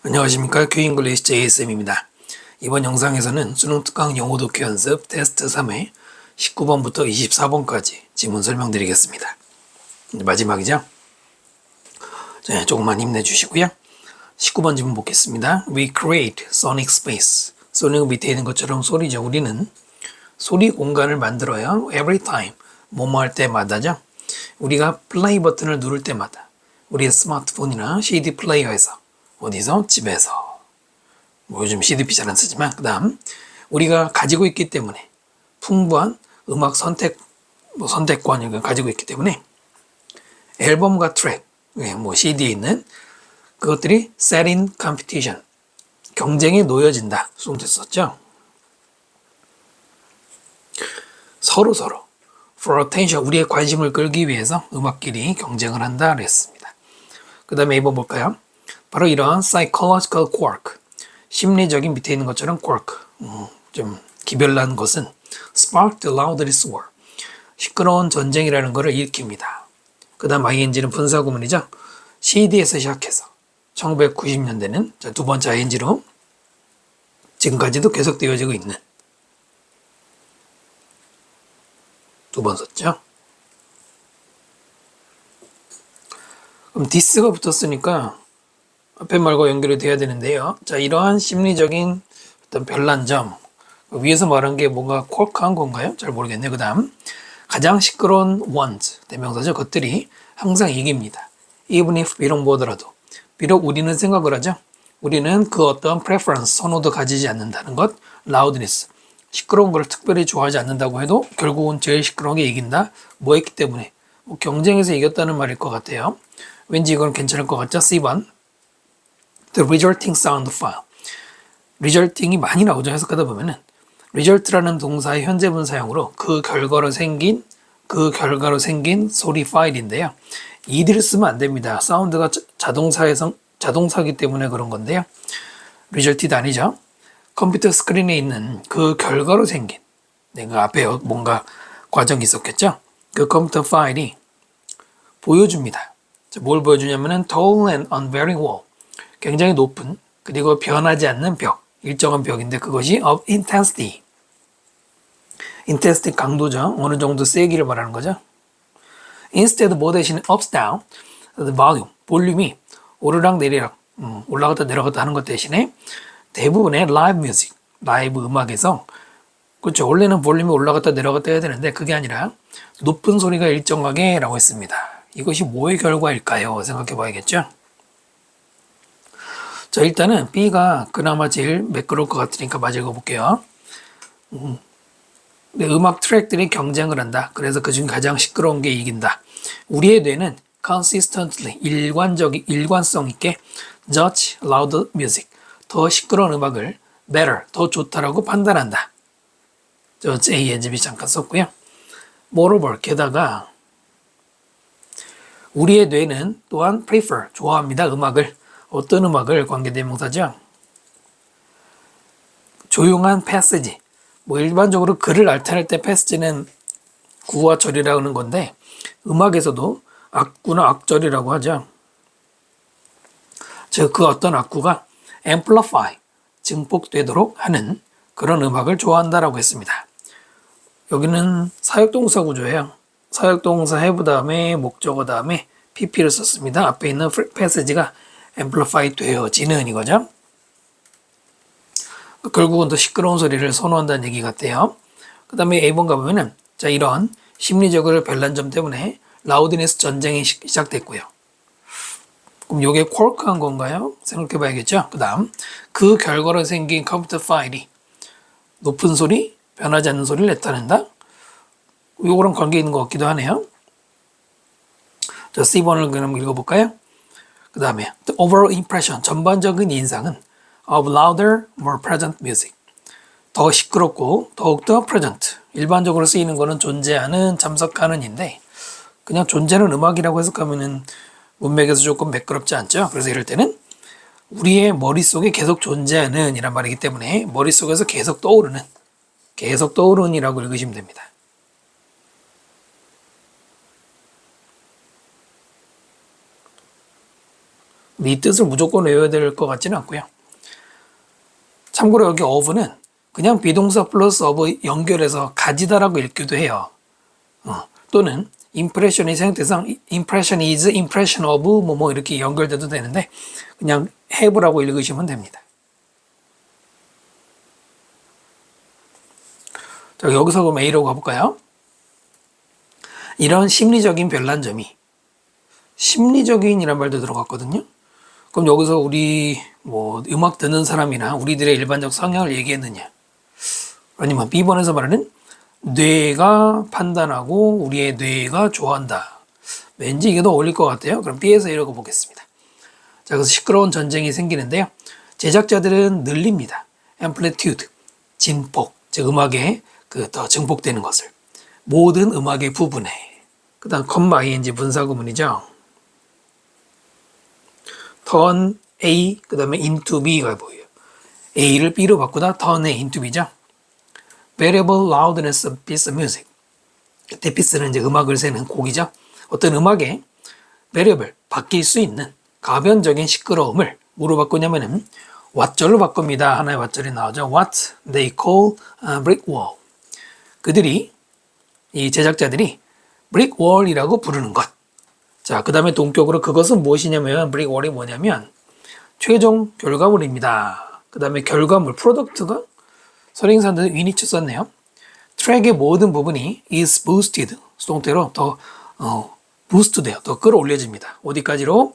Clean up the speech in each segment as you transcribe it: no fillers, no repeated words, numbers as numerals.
안녕하십니까. 큐잉글리시 JSM입니다. 이번 영상에서는 수능 특강 영어 독해 연습 테스트 3회 19번부터 24번까지 지문 설명드리겠습니다. 마지막이죠? 자, 조금만 힘내주시고요. 19번 지문 보겠습니다. We create sonic space. 소닉 밑에 있는 것처럼 소리죠. 우리는 소리 공간을 만들어요. Every time. 뭐뭐 할 때마다죠. 우리가 플레이 버튼을 누를 때마다 우리의 스마트폰이나 CD 플레이어에서 어디서? 집에서. 뭐 요즘 CDP 잘 안 쓰지만 그 다음 우리가 가지고 있기 때문에 풍부한 음악 선택권을 가지고 있기 때문에 앨범과 트랙, 뭐 CD에 있는 그것들이 set in competition, 경쟁에 놓여진다. 수동태 썼죠. 서로 for attention, 우리의 관심을 끌기 위해서 음악끼리 경쟁을 한다 그랬습니다. 그 다음에 이번 볼까요? 바로 이런 psychological quirk, 심리적인 밑에 있는 것처럼 quirk, 좀 기별난 것은 spark the loudest war, 시끄러운 전쟁이라는 것을 일으킵니다. 그 다음 ing는 분사구문이죠. CD에서 시작해서 1990년대는 두 번째 ing로 지금까지도 계속되어지고 있는 두 번 썼죠. 그럼 this가 붙었으니까 앞에 말과 연결이 돼야 되는데요. 자, 이러한 심리적인 어떤 별난 점, 위에서 말한 게 뭔가 쿼크한 건가요? 잘 모르겠네요. 그 다음 가장 시끄러운 ones, 대명사죠. 것들이 항상 이깁니다. even if 비록 뭐더라도, 비록 우리는 생각을 하죠. 우리는 그 어떤 preference, 선호도 가지지 않는다는 것, loudness, 시끄러운 걸 특별히 좋아하지 않는다고 해도 결국은 제일 시끄러운 게 이긴다. 뭐 했기 때문에? 뭐 경쟁에서 이겼다는 말일 것 같아요. 왠지 이건 괜찮을 것 같죠? C번 The resulting sound file. resulting이 많이 나오죠. 해석하다 보면은 result라는 동사의 현재분 사용으로 그 결과로 생긴 소리 파일인데요. 이들을 쓰면 안 됩니다. 사운드가 자동사기 때문에 그런 건데요. resulted 아니죠. 컴퓨터 스크린에 있는 그 결과로 생긴, 그 앞에 뭔가 과정이 있었겠죠. 그 컴퓨터 파일이 보여줍니다. 뭘 보여주냐면은 tall and unvarying wall, 굉장히 높은 그리고 변하지 않는 벽, 일정한 벽인데 그것이 of intensity, intensity 강도죠. 어느 정도 세기를 말하는 거죠. instead 뭐 대신에 ups down, the volume, 볼륨이 오르락 내리락, 올라갔다 내려갔다 하는 것 대신에 대부분의 live music, 라이브 음악에서 그렇죠. 원래는 볼륨이 올라갔다 내려갔다 해야 되는데 그게 아니라 높은 소리가 일정하게 라고 했습니다. 이것이 뭐의 결과일까요? 생각해 봐야겠죠. 자, 일단은 B가 그나마 제일 매끄러울 것 같으니까 맞아 읽어볼게요. 음악 트랙들이 경쟁을 한다. 그래서 그중 가장 시끄러운 게 이긴다. 우리의 뇌는 consistently, 일관성 있게 judge loud music, 더 시끄러운 음악을 better, 더 좋다라고 판단한다. 저 JNGB 잠깐 썼고요. moreover, 게다가 우리의 뇌는 또한 prefer, 좋아합니다. 음악을. 어떤 음악을? 관계대명사죠. 조용한 패시지. 뭐 일반적으로 글을 나타낼 때 패시지는 구와 절이라고 하는 건데 음악에서도 악구나 악절이라고 하죠. 즉 그 어떤 악구가 amplify, 증폭되도록 하는 그런 음악을 좋아한다라고 했습니다. 여기는 사역동사 구조예요. 사역동사 have 다음에 목적어 다음에 pp를 썼습니다. 앞에 있는 패시지가 amplify 되어지는 이거죠. 결국은 더 시끄러운 소리를 선호한다는 얘기 같아요. 그 다음에 A번 가보면은 자, 이런 심리적으로 별난 점 때문에 라우드니스 전쟁이 시작됐고요. 그럼 이게 쿼크한 건가요? 생각해 봐야겠죠. 그 다음 그 결과로 생긴 컴퓨터 파일이 높은 소리, 변하지 않는 소리를 나타낸다. 이거랑 관계 있는 것 같기도 하네요. 자, C번을 그럼 읽어볼까요? 그 다음에 the overall impression, 전반적인 인상은 of louder, more present music, 더 시끄럽고 더욱더 present, 일반적으로 쓰이는 거는 존재하는, 참석하는인데 그냥 존재하는 음악이라고 해석하면은 문맥에서 조금 매끄럽지 않죠. 그래서 이럴 때는 우리의 머릿속에 계속 존재하는 이란 말이기 때문에 머릿속에서 계속 떠오르는 이라고 읽으시면 됩니다. 이 뜻을 무조건 외워야 될 것 같지는 않고요. 참고로 여기 of는 그냥 비동사 플러스 of 연결해서 가지다라고 읽기도 해요. 또는 impression이 생각돼서 impression is impression of 뭐 이렇게 연결돼도 되는데 그냥 have라고 읽으시면 됩니다. 자, 여기서 그럼 A로 가볼까요? 이런 심리적인 별난 점이 심리적인이란 말도 들어갔거든요. 그럼 여기서 우리 뭐 음악 듣는 사람이나 우리들의 일반적 성향을 얘기했느냐? 아니면 B번에서 말하는 뇌가 판단하고 우리의 뇌가 좋아한다. 왠지 이게 더 어울릴 것 같아요. 그럼 B에서 읽어보겠습니다. 자, 그래서 시끄러운 전쟁이 생기는데요. 제작자들은 늘립니다. amplitude, 진폭, 즉 음악의 더 증폭되는 것을 모든 음악의 부분에. 그 다음 컴마-ing 분사구문이죠. turn A, 그 다음에 into B가 보여요. A를 B로 바꾸다 turn A into B죠. variable loudness of piece of music. 이때 piece는 이제 음악을 세는 곡이죠. 어떤 음악의 variable, 바뀔 수 있는 가변적인 시끄러움을 뭐로 바꾸냐면은 what절로 바꿉니다. 하나의 what절이 나오죠. What they call a brick wall. 그들이, 이 제작자들이 brick wall이라고 부르는 것. 자, 그 다음에 동격으로 그것은 무엇이냐면 brick wall이 뭐냐면 최종 결과물입니다. 그 다음에 결과물, 프로덕트가 선행사는 위니츠 썼네요. 트랙의 모든 부분이 is boosted, 수동태로 더 부스트 돼요. 더 끌어올려집니다. 어디까지로?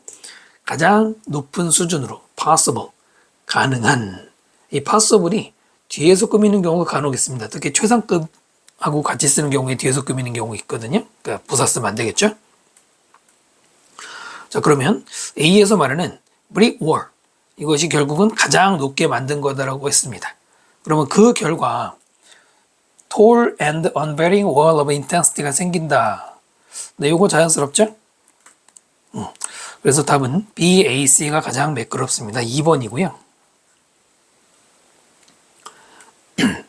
가장 높은 수준으로 possible, 가능한. 이 possible이 뒤에서 꾸미는 경우가 간혹 있습니다. 특히 최상급하고 같이 쓰는 경우에 뒤에서 꾸미는 경우가 있거든요. 그러니까 부사 쓰면 안 되겠죠? 자, 그러면 A에서 말하는 brick wall, 이것이 결국은 가장 높게 만든 거다라고 했습니다. 그러면 그 결과 tall and unvarying wall of intensity가 생긴다. 네, 이거 자연스럽죠? 그래서 답은 B, A, C가 가장 매끄럽습니다. 2번이고요.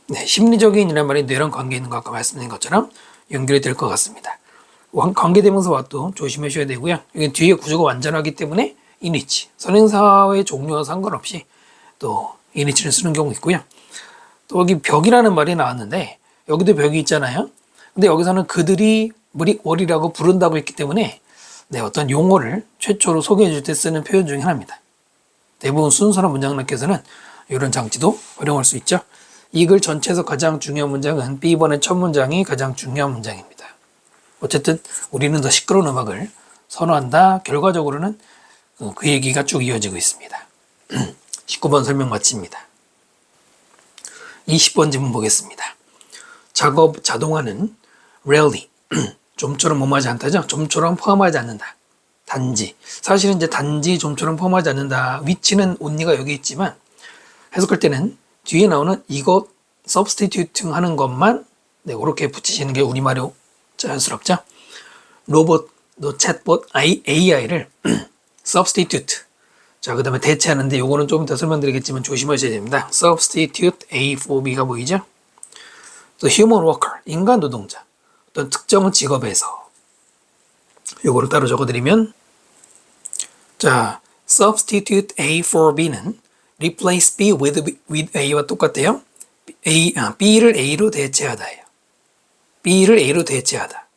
네, 심리적인이란 말이 뇌랑 관계 있는 것 아까 말씀드린 것처럼 연결이 될 것 같습니다. 관계대명사와 또 조심하셔야 되고요. 여기 뒤에 구조가 완전하기 때문에 인위치, 선행사의 종류와 상관없이 또 인위치를 쓰는 경우 있고요. 또 여기 벽이라는 말이 나왔는데 여기도 벽이 있잖아요. 근데 여기서는 그들이 브릭월이라고 부른다고 했기 때문에 네, 어떤 용어를 최초로 소개해 줄 때 쓰는 표현 중에 하나입니다. 대부분 순서나 문장학에서는 이런 장치도 활용할 수 있죠. 이 글 전체에서 가장 중요한 문장은 B번의 첫 문장이 가장 중요한 문장입니다. 어쨌든 우리는 더 시끄러운 음악을 선호한다. 결과적으로는 그 얘기가 쭉 이어지고 있습니다. 19번 설명 마칩니다. 20번 질문 보겠습니다. 작업 자동화는 rarely, 좀처럼 뭐하지 않다죠? 좀처럼 포함하지 않는다. 단지. 사실은 이제 단지 좀처럼 포함하지 않는다. 위치는 only가 여기 있지만 해석할 때는 뒤에 나오는 이것 substituting 하는 것만 네, 그렇게 붙이시는 게 우리말로 자연스럽죠. 로봇, 챗봇, AI를 substitute. 자, 그 다음에 대체하는데 요거는 좀 이따 설명드리겠지만 조심하셔야 됩니다. substitute A for B가 보이죠? 또 human worker, 인간 노동자. 어떤 특정 직업에서 요거를 따로 적어드리면 자, substitute A for B는 replace B with A와 똑같대요. B를 A로 대체하다예요. B를 A로 대체하다.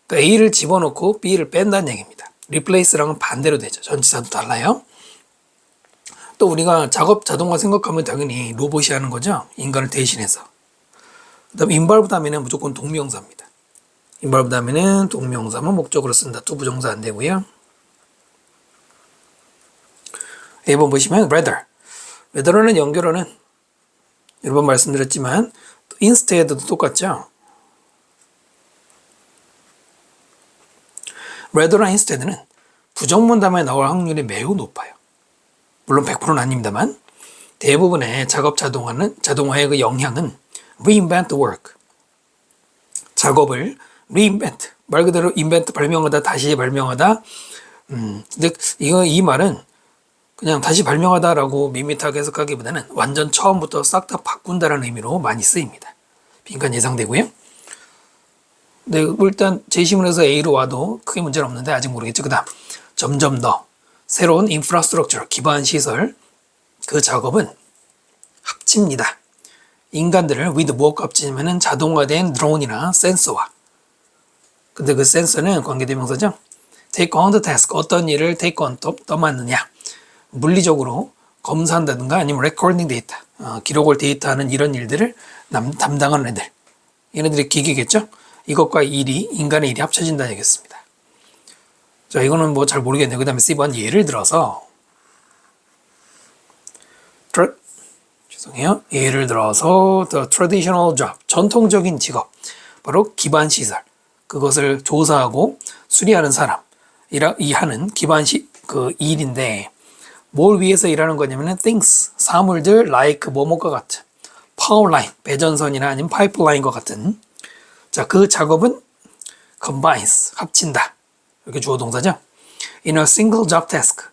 그러니까 A를 집어넣고 B를 뺀다는 얘기입니다. replace랑은 반대로 되죠. 전치사도 달라요. 또 우리가 작업 자동화 생각하면 당연히 로봇이 하는 거죠. 인간을 대신해서. 그 다음 involve 다음에는 무조건 동명사입니다. involve 다음에는 동명사만 목적으로 쓴다. 투부정사 안 되고요. A번 보시면 rather라는 연결어는 여러 번 말씀드렸지만 instead도 똑같죠. rather나 instead는 부정문 다음에 나올 확률이 매우 높아요. 물론 100%는 아닙니다만 대부분의 작업 자동화의 그 영향은 reinvent work. 작업을 reinvent, 말 그대로 invent 발명하다, 다시 발명하다. 근데 이 말은 그냥 다시 발명하다라고 밋밋하게 해석하기보다는 완전 처음부터 싹 다 바꾼다라는 의미로 많이 쓰입니다. 빈칸 예상되고요. 네, 일단 제시문에서 A로 와도 크게 문제는 없는데 아직 모르겠죠. 그 다음 점점 더 새로운 인프라스트럭처, 기반 시설, 그 작업은 합칩니다. 인간들을 with 무엇과 합치냐면 자동화된 드론이나 센서와. 근데 그 센서는 관계대명사죠. take on the task, 어떤 일을 take on, 떠맡느냐. 물리적으로 검사한다든가 아니면 recording 데이터, 기록을 데이터하는 이런 일들을 담당하는 애들. 얘네들이 기계겠죠? 이것과 인간의 일이 합쳐진다는 얘기겠습니다. 자, 이거는 뭐 잘 모르겠네요. 그 다음에 C번 예를 들어서 예를 들어서 the traditional job, 전통적인 직업, 바로 기반 시설, 그것을 조사하고 수리하는 사람, 이 하는 그 일인데 뭘 위해서 일하는 거냐면은 things, 사물들 like 뭐뭐과 같은 power line, 배전선이나 아니면 파이프라인과 같은 자, 그 작업은 combines, 합친다. 이렇게 주어 동사죠. in a single job task.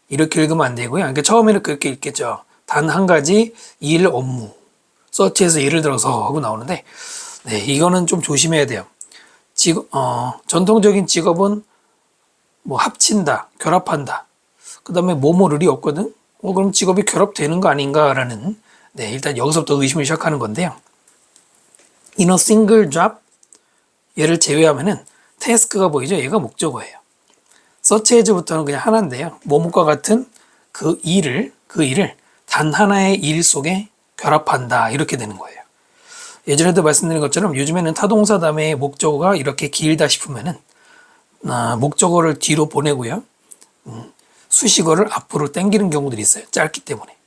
이렇게 읽으면 안 되고요. 그러니까 처음에는 그렇게 읽겠죠. 단 한 가지 일 업무. 서치에서 예를 들어서 하고 나오는데, 네, 이거는 좀 조심해야 돼요. 전통적인 직업은 뭐 합친다, 결합한다. 그 다음에 뭐뭐를이 없거든? 그럼 직업이 결합되는 거 아닌가라는, 네, 일단 여기서부터 의심을 시작하는 건데요. in a single job, 얘를 제외하면은 task가 보이죠? 얘가 목적어예요. search as부터는 그냥 하나인데요. 뭐뭐과 같은 그 일을 단 하나의 일 속에 결합한다. 이렇게 되는 거예요. 예전에도 말씀드린 것처럼 요즘에는 타동사 다음에 목적어가 이렇게 길다 싶으면은 목적어를 뒤로 보내고요. 수식어를 앞으로 당기는 경우들이 있어요. 짧기 때문에.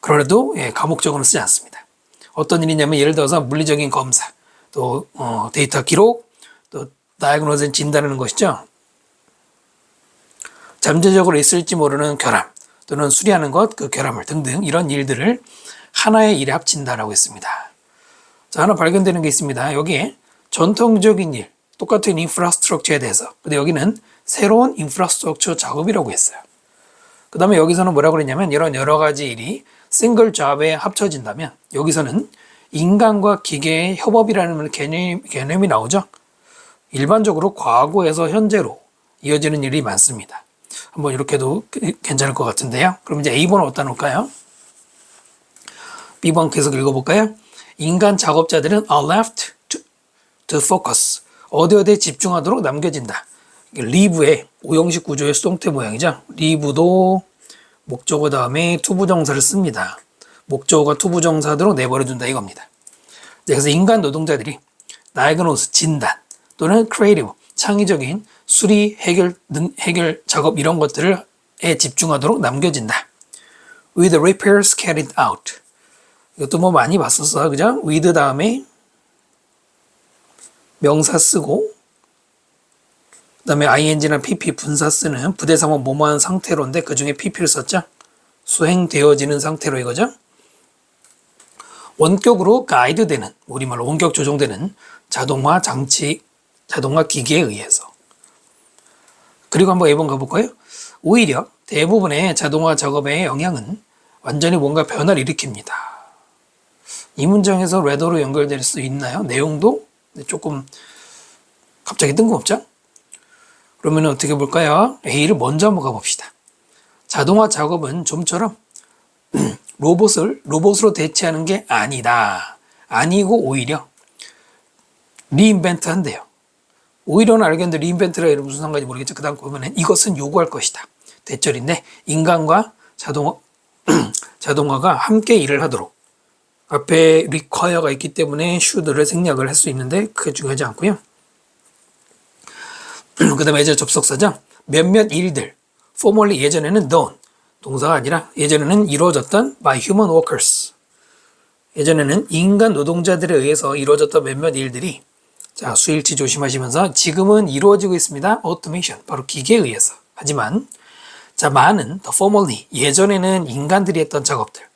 그래도 가목적어는 쓰지 않습니다. 어떤 일이냐면 예를 들어서 물리적인 검사, 또 데이터 기록, 또 다이아그노즈 진단하는 것이죠. 잠재적으로 있을지 모르는 결함 또는 수리하는 것, 그 결함을 등등 이런 일들을 하나의 일에 합친다라고 했습니다. 자, 하나 발견되는 게 있습니다. 여기에 전통적인 일, 똑같은 인프라스트럭처에 대해서. 근데 여기는 새로운 인프라스트럭처 작업이라고 했어요. 그 다음에 여기서는 뭐라고 그랬냐면 이런 여러 가지 일이 싱글 잡에 합쳐진다면 여기서는 인간과 기계의 협업이라는 개념이 나오죠. 일반적으로 과거에서 현재로 이어지는 일이 많습니다. 한번 이렇게도 괜찮을 것 같은데요. 그럼 이제 A번은 어디다 놓을까요? B번 계속 읽어볼까요? 인간 작업자들은 are left to focus. 어디에 집중하도록 남겨진다. leave의 오형식 구조의 수동태 모양이죠. leave도 목적어 다음에 투부정사를 씁니다. 목적어가 투부정사도록 내버려둔다 이겁니다. 그래서 인간 노동자들이 diagnose, 진단 또는 creative, 창의적인 수리, 해결 작업 이런 것들에 집중하도록 남겨진다. with repairs carried out. 이것도 뭐 많이 봤었어. 그죠? with 다음에 명사 쓰고 그 다음에 ing나 pp 분사 쓰는 부대상호 뭐뭐한 상태로인데 그 중에 pp를 썼죠. 수행되어지는 상태로 이거죠. 원격으로 가이드되는, 우리말로 원격 조종되는 자동화 장치, 자동화 기기에 의해서. 그리고 한번 A번 가볼까요? 오히려 대부분의 자동화 작업의 영향은 완전히 뭔가 변화를 일으킵니다. 이 문장에서 레더로 연결될 수 있나요? 내용도 조금 갑자기 뜬금없죠? 그러면 어떻게 볼까요? A를 먼저 한번 가봅시다. 자동화 작업은 좀처럼 로봇으로 대체하는 게 아니다. 아니고 오히려 리인벤트 한대요. 오히려는 알겠는데 리인벤트라 이런 무슨 상관인지 모르겠죠. 그 다음 보면 이것은 요구할 것이다. 대절인데 인간과 자동화가 함께 일을 하도록 앞에 require가 있기 때문에 should를 생략을 할 수 있는데 그게 중요하지 않고요. 그 다음에 예전 접속사죠. 몇몇 일들 formerly 예전에는 done 동사가 아니라 예전에는 이루어졌던 by human workers 예전에는 인간 노동자들에 의해서 이루어졌던 몇몇 일들이 자 수일치 조심하시면서 지금은 이루어지고 있습니다. automation 바로 기계에 의해서 하지만 자 많은 the formerly 예전에는 인간들이 했던 작업들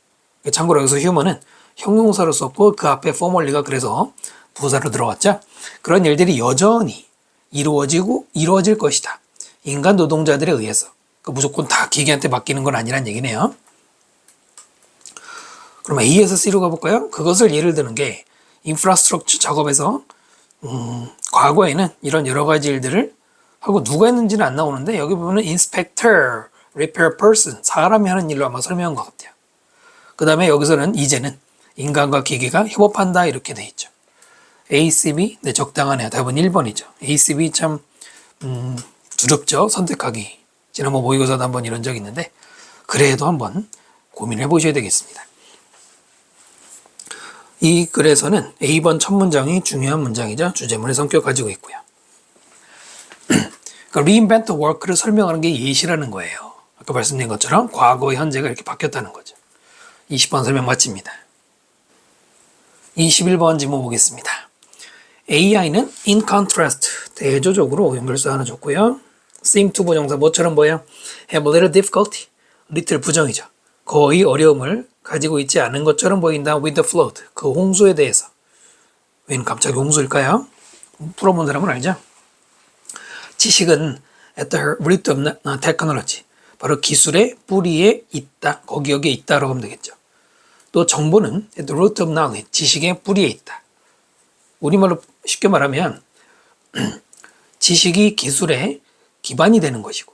참고로 여기서 human은 형용사로 썼고 그 앞에 formerly가 그래서 부사로 들어갔죠. 그런 일들이 여전히 이루어질 것이다. 인간 노동자들에 의해서. 무조건 다 기계한테 맡기는 건 아니란 얘기네요. 그럼 A에서 C로 가볼까요? 그것을 예를 드는 게 인프라스트럭처 작업에서 과거에는 이런 여러 가지 일들을 하고 누가 했는지는 안 나오는데 여기 보면은 inspector, repair person, 사람이 하는 일로 아마 설명한 것 같아요. 그 다음에 여기서는 이제는 인간과 기계가 협업한다 이렇게 돼 있죠. ACB, 네, 적당하네요. 답은 1번이죠. ACB 참 두렵죠. 선택하기. 지난번 모의고사도 한번 이런 적 있는데 그래도 한번 고민해 보셔야 되겠습니다. 이 글에서는 A번 첫 문장이 중요한 문장이죠. 주제문의 성격 가지고 있고요. 그러니까 reinvent work를 설명하는 게 예시라는 거예요. 아까 말씀드린 것처럼 과거, 현재가 이렇게 바뀌었다는 거죠. 20번 설명 마칩니다. 21번 질문 보겠습니다. AI는 in contrast, 대조적으로 연결사 하나 줬고요. seem to 부정사 뭐처럼 보여? have a little difficulty, little 부정이죠. 거의 어려움을 가지고 있지 않은 것처럼 보인다. with the flood, 그 홍수에 대해서. 웬 갑자기 홍수일까요? 풀어본 사람은 알죠? 지식은 at the root of technology, 바로 기술의 뿌리에 있다. 거기 여기에 있다라고 하면 되겠죠. 또 정보는 at the root of knowledge, 지식의 뿌리에 있다. 우리말로 쉽게 말하면 지식이 기술의 기반이 되는 것이고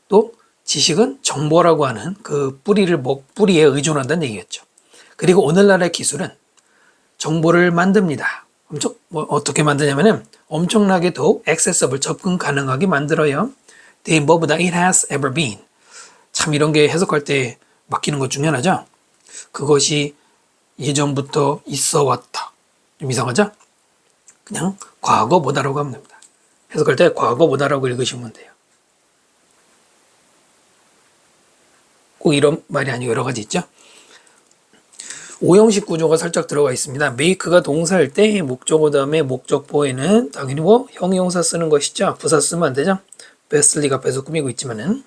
또 지식은 정보라고 하는 그 뿌리에 의존한다는 얘기겠죠. 그리고 오늘날의 기술은 정보를 만듭니다. 어떻게 만드냐면은 엄청나게 더욱 accessible, 접근 가능하게 만들어요. than 뭐보다 it has ever been. 참 이런 게 해석할 때 맡기는 것 중에 하나죠. 그것이 예전부터 있어 왔다. 좀 이상하죠? 그냥 과거보다라고 하면 됩니다. 해석할 때 과거보다라고 읽으시면 돼요. 꼭 이런 말이 아니고 여러 가지 있죠. 오형식 구조가 살짝 들어가 있습니다. make가 동사일 때 목적어 다음에 목적보에는 당연히 뭐 형용사 쓰는 것이죠. 부사 쓰면 안 되죠. bestly가 앞에서 꾸미고 있지만은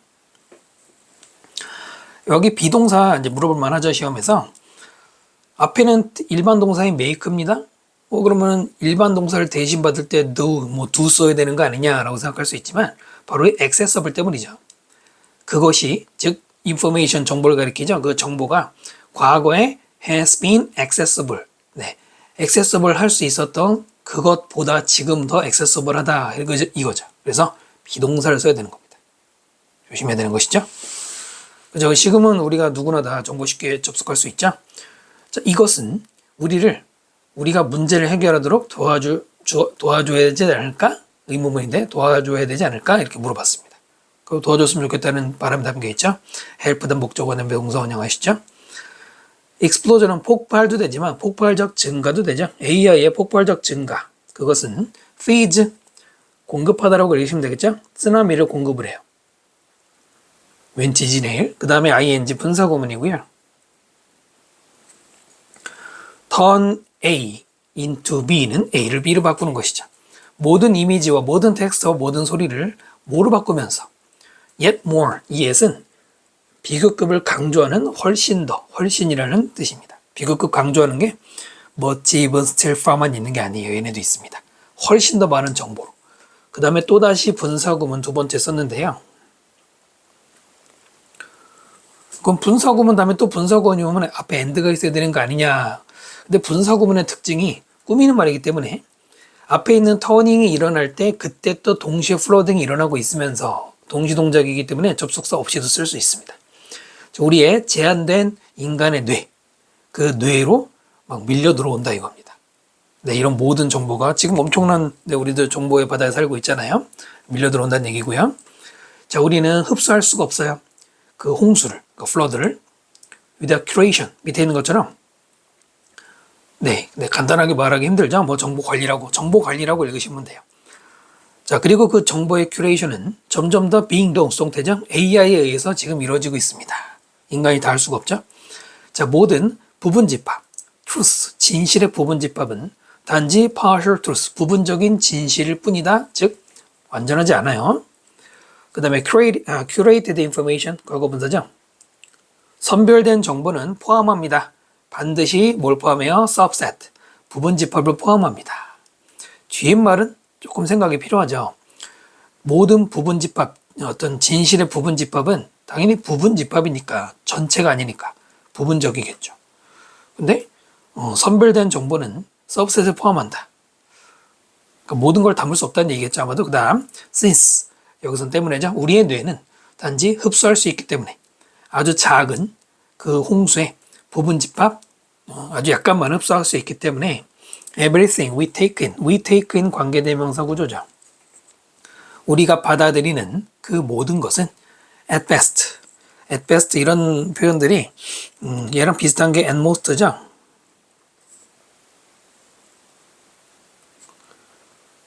여기 비동사 이제 물어볼 만하죠. 시험에서 앞에는 일반 동사인 make입니다. 그러면 일반 동사를 대신 받을 때 do 써야 되는 거 아니냐라고 생각할 수 있지만 바로 accessible 때문이죠. 그것이 즉 information 정보를 가리키죠. 그 정보가 과거에 has been accessible. 네. accessible 할 수 있었던 그것보다 지금 더 accessible 하다. 이거죠. 그래서 비동사를 써야 되는 겁니다. 조심해야 되는 것이죠. 그죠? 지금은 우리가 누구나 다 정보 쉽게 접속할 수 있죠. 자, 이것은 우리가 문제를 해결하도록 도와줘야 되지 않을까? 의문문인데 도와줘야 되지 않을까? 이렇게 물어봤습니다. 그 도와줬으면 좋겠다는 바람이 담겨 있죠. help는 목적어는 명사 원형하시죠. explosion은 폭발도 되지만 폭발적 증가도 되죠. AI의 폭발적 증가. 그것은 feeds, 공급하다라고 읽으시면 되겠죠. 쓰나미를 공급을 해요. 웬 지진해일. 그 다음에 ing 분사구문이고요. turn A into B는 A를 B로 바꾸는 것이죠. 모든 이미지와 모든 텍스트와 모든 소리를 뭐로 바꾸면서 yet more, 이 yet은 비교급을 강조하는 훨씬 더, 훨씬이라는 뜻입니다. 비교급 강조하는 게 much, even, still, far만 있는 게 아니에요. 얘네도 있습니다. 훨씬 더 많은 정보로. 그 다음에 또다시 분사구문 두 번째 썼는데요. 그럼 분사구문 다음에 또 분사구문이 오면 앞에 and가 있어야 되는 거 아니냐. 근데 분사구문의 특징이 꾸미는 말이기 때문에 앞에 있는 터닝이 일어날 때 그때 또 동시에 플로딩이 일어나고 있으면서 동시동작이기 때문에 접속사 없이도 쓸 수 있습니다. 우리의 제한된 인간의 뇌, 그 뇌로 막 밀려 들어온다 이겁니다. 네, 이런 모든 정보가 지금 엄청난 우리들 정보의 바다에 살고 있잖아요. 밀려 들어온다는 얘기고요. 자, 우리는 흡수할 수가 없어요. 그 홍수를, 그 플러드를 without curation, 밑에 있는 것처럼 네, 간단하게 말하기 힘들죠. 뭐 정보 관리라고 읽으시면 돼요. 자, 그리고 그 정보의 큐레이션은 점점 더 being done, 수동태죠. AI에 의해서 지금 이루어지고 있습니다. 인간이 다 할 수가 없죠. 자, 모든 부분집합, truth, 진실의 부분집합은 단지 partial truth, 부분적인 진실일 뿐이다. 즉, 완전하지 않아요. 그 다음에 curated information, 과거분사죠. 선별된 정보는 포함합니다. 반드시 뭘 포함해요? subset, 부분집합을 포함합니다. 뒤에 말은 조금 생각이 필요하죠. 모든 부분집합, 어떤 진실의 부분집합은 당연히 부분집합이니까 전체가 아니니까 부분적이겠죠. 근데 선별된 정보는 subset을 포함한다. 그러니까 모든 걸 담을 수 없다는 얘기겠죠. 아마도. 그 다음 since 여기선 때문에죠. 우리의 뇌는 단지 흡수할 수 있기 때문에 아주 작은 그 홍수의 부분 집합 아주 약간만 흡수할 수 있기 때문에 everything we take in 관계대명사 구조죠. 우리가 받아들이는 그 모든 것은 at best 이런 표현들이 얘랑 비슷한 게 at most죠.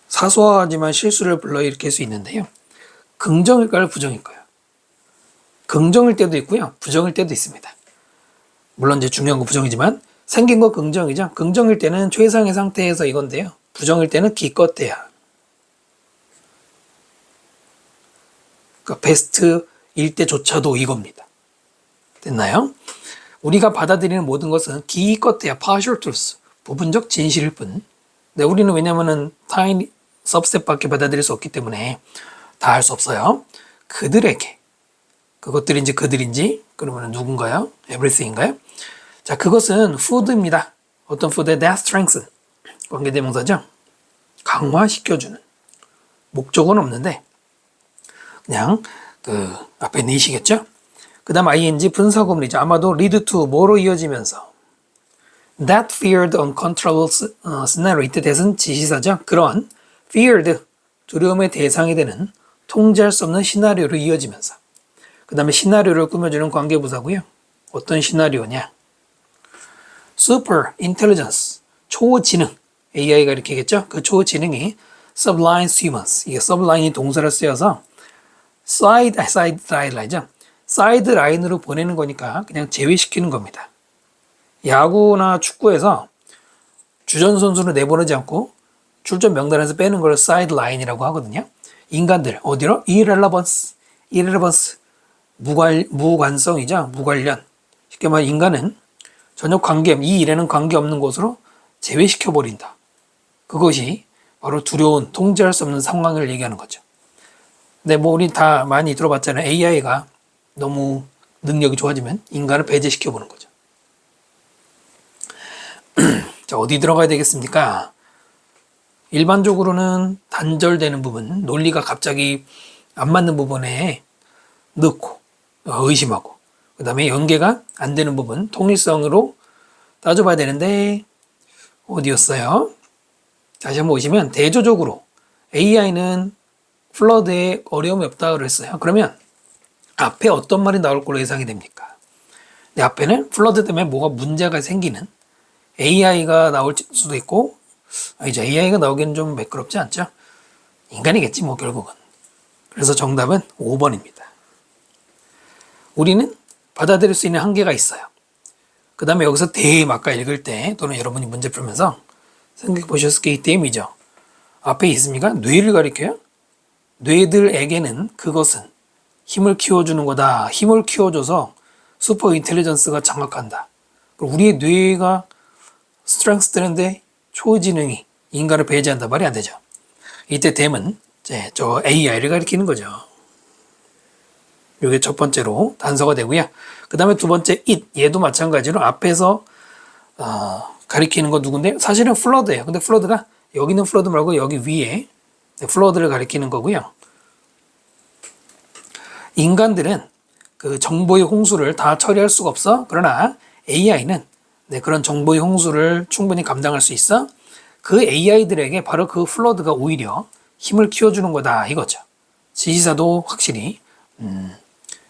사소하지만 실수를 불러일으킬 수 있는데요. 긍정일까요? 부정일까요? 긍정일 때도 있고요. 부정일 때도 있습니다. 물론 이제 중요한 건 부정이지만 생긴 거 긍정이죠. 긍정일 때는 최상의 상태에서 이건데요. 부정일 때는 기껏해야. 그러니까 베스트일 때조차도 이겁니다. 됐나요? 우리가 받아들이는 모든 것은 기껏해야 partial truth, 부분적 진실일 뿐. 근데 우리는 왜냐면은 tiny subset밖에 받아들일 수 없기 때문에 다 할 수 없어요. 그들에게 그것들인지 그들인지 그러면 누군가요? everything인가요? 자, 그것은 food입니다. 어떤 food에 that strengthen 관계대명사죠. 강화시켜주는 목적은 없는데 그냥 그 앞에 내시겠죠? 그 다음 ing 분사구문이죠. 아마도 lead to 뭐로 이어지면서 that feared uncontrollable scenario 이때 that은 지시사죠. 그런 feared 두려움의 대상이 되는 통제할 수 없는 시나리오로 이어지면서 그 다음에 시나리오를 꾸며주는 관계부사고요. 어떤 시나리오냐? super intelligence 초지능 AI가 이렇게겠죠. 그 초지능이 sublime humans 이게 sublime이 동사를 쓰여서 사이드 라인으로 보내는 거니까 그냥 제외시키는 겁니다. 야구나 축구에서 주전 선수를 내보내지 않고 출전 명단에서 빼는 걸 사이드 라인이라고 하거든요. 인간들 어디로? irrelevance 무관성이죠. 무관련. 쉽게 말해 인간은 전혀 이 일에는 관계없는 곳으로 제외시켜버린다. 그것이 바로 두려운 통제할 수 없는 상황을 얘기하는 거죠. 근데 뭐 우리 다 많이 들어봤잖아요. AI가 너무 능력이 좋아지면 인간을 배제시켜보는 거죠. 자, 어디 들어가야 되겠습니까? 일반적으로는 단절되는 부분, 논리가 갑자기 안 맞는 부분에 넣고 의심하고 그 다음에 연계가 안 되는 부분 통일성으로 따져봐야 되는데 어디였어요? 다시 한번 보시면 대조적으로 AI는 플러드에 어려움이 없다고 그랬어요. 그러면 앞에 어떤 말이 나올 걸로 예상이 됩니까? 근데 앞에는 플러드 때문에 뭐가 문제가 생기는 AI가 나올 수도 있고 이제 AI가 나오기는 좀 매끄럽지 않죠? 인간이겠지 뭐 결국은. 그래서 정답은 5번입니다. 우리는 받아들일 수 있는 한계가 있어요. 그 다음에 여기서 아까 읽을 때 또는 여러분이 문제 풀면서 생각해 보셨을 게 이 댐이죠. 앞에 있습니까? 뇌를 가리켜요. 뇌들에게는 그것은 힘을 키워주는 거다. 힘을 키워줘서 슈퍼 인텔리전스가 장악한다. 우리의 뇌가 스트렝스 되는데 초지능이 인간을 배제한다 말이 안 되죠. 이때 댐은 저 AI를 가리키는 거죠. 이게 첫 번째로 단서가 되고요. 그 다음에 두 번째 얘도 마찬가지로 앞에서 가리키는 건 누군데? 사실은 플러드예요. 근데 플러드가 여기 있는 플러드 말고 여기 위에 플러드를 가리키는 거고요. 인간들은 그 정보의 홍수를 다 처리할 수가 없어. 그러나 AI는 그런 정보의 홍수를 충분히 감당할 수 있어. 그 AI들에게 바로 그 플러드가 오히려 힘을 키워주는 거다 이거죠. 지시사도 확실히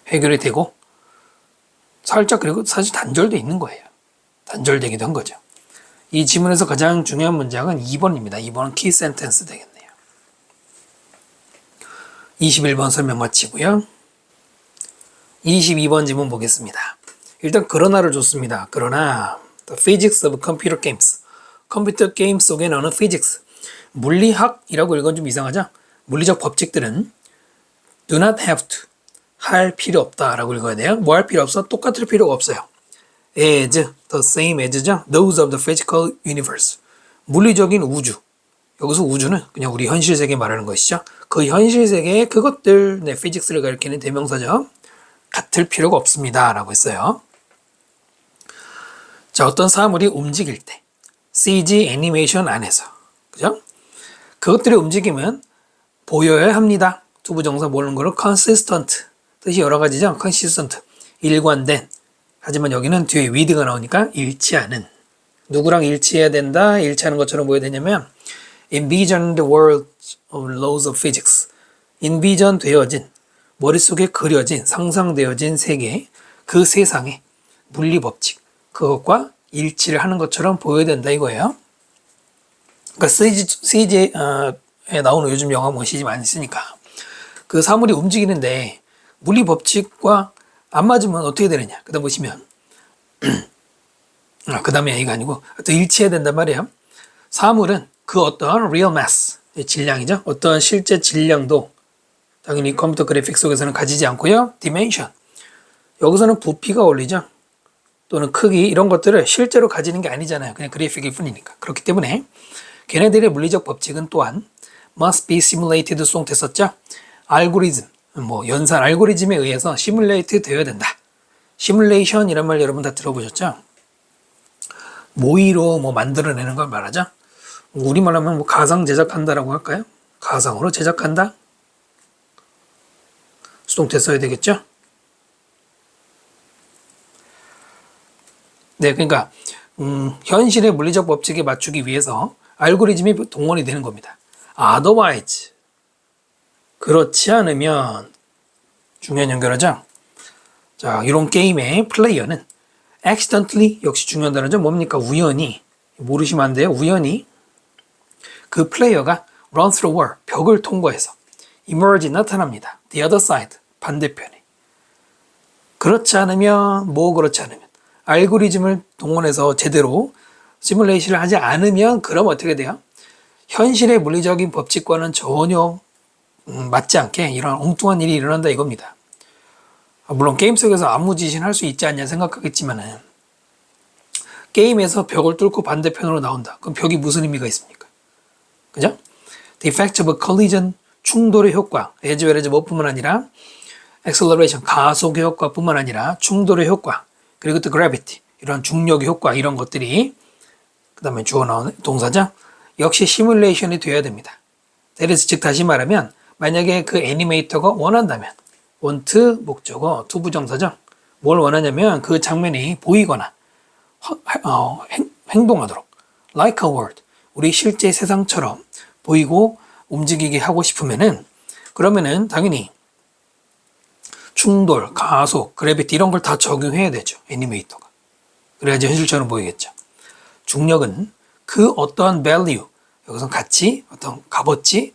해결이 되고 살짝 그리고 사실 단절돼 있는 거예요. 단절되기도 한 거죠. 이 지문에서 가장 중요한 문장은 2번입니다. 2번은 키 센텐스 되겠네요. 21번 설명 마치고요. 22번 지문 보겠습니다. 일단 그러나를 줬습니다. 그러나 The physics of computer games 컴퓨터 게임 속에 나오는 physics 물리학이라고 읽으면 좀 이상하죠? 물리적 법칙들은 do not have to 할 필요 없다 라고 읽어야 돼요. 뭐 할 필요 없어? 똑같을 필요가 없어요. as, the same as죠. those of the physical universe 물리적인 우주. 여기서 우주는 그냥 우리 현실 세계 말하는 것이죠. 그 현실 세계의 그것들, physics를 가리키는 대명사죠. 같을 필요가 없습니다 라고 했어요. 자, 어떤 사물이 움직일 때 CG 애니메이션 안에서 그죠? 그것들의 움직임은 보여야 합니다. 투부정사 모르는 거를 consistent. 뜻이 여러 가지죠. consistent. 일관된. 하지만 여기는 뒤에 with가 나오니까 일치하는. 누구랑 일치해야 된다? 일치하는 것처럼 뭐해야 되냐면 envision the world of laws of physics. envision 되어진, 머릿속에 그려진, 상상되어진 세계, 그 세상의 물리 법칙, 그것과 일치를 하는 것처럼 보여야 된다 이거예요. 그러니까 CG에 나오는 요즘 영화 뭐 CG 많이 쓰니까 그 사물이 움직이는데 물리 법칙과 안 맞으면 어떻게 되느냐. 그 다음 보시면 그 다음에 얘기가 아니고 또 일치해야 된단 말이에요. 사물은 그 어떤 real mass, 질량이죠. 어떤 실제 질량도 당연히 컴퓨터 그래픽 속에서는 가지지 않고요. dimension, 여기서는 부피가 어울리죠. 또는 크기 이런 것들을 실제로 가지는 게 아니잖아요. 그냥 그래픽일 뿐이니까. 그렇기 때문에 걔네들의 물리적 법칙은 또한 must be simulated 수동됐었죠. 알고리즘, 뭐 연산 알고리즘에 의해서 시뮬레이트 되어야 된다. 시뮬레이션 이란 말 여러분 다 들어보셨죠? 모의로 뭐 만들어내는 걸 말하죠. 우리말 하면 뭐 가상 제작한다라고 할까요? 가상으로 제작한다? 수동태 써야 되겠죠? 네, 그러니까 현실의 물리적 법칙에 맞추기 위해서 알고리즘이 동원이 되는 겁니다. otherwise, 그렇지 않으면 중요한 연결하죠. 자, 이런 게임의 플레이어는 accidentally, 역시 중요한 단어죠. 뭡니까? 우연히, 모르시면 안 돼요. 우연히 그 플레이어가 run through wall, 벽을 통과해서 emerge, 나타납니다. the other side, 반대편에. 그렇지 않으면, 그렇지 않으면 알고리즘을 동원해서 제대로 시뮬레이션을 하지 않으면 그럼 어떻게 돼요? 현실의 물리적인 법칙과는 전혀 맞지 않게 이런 엉뚱한 일이 일어난다 이겁니다. 물론 게임 속에서 아무 짓이나 할 수 있지 않냐 생각하겠지만은 게임에서 벽을 뚫고 반대편으로 나온다. 그럼 벽이 무슨 의미가 있습니까? 그죠? The effect of a collision, 충돌의 효과, as well as 뭐뿐만 아니라 acceleration, 가속의 효과뿐만 아니라 충돌의 효과, 그리고 또 gravity, 이런 중력의 효과 이런 것들이 그 다음에 주어 나오는 동사죠. 역시 시뮬레이션이 되어야 됩니다. 즉 다시 말하면 만약에 그 애니메이터가 원한다면 want, 목적어, to 부정사죠. 뭘 원하냐면 그 장면이 보이거나 행동하도록 like a world, 우리 실제 세상처럼 보이고 움직이게 하고 싶으면은 그러면은 당연히 충돌, 가속, 그래비티 이런 걸 다 적용해야 되죠. 애니메이터가. 그래야지 현실처럼 보이겠죠. 중력은 그 어떠한 value, 여기서 가치, 어떤 값어치,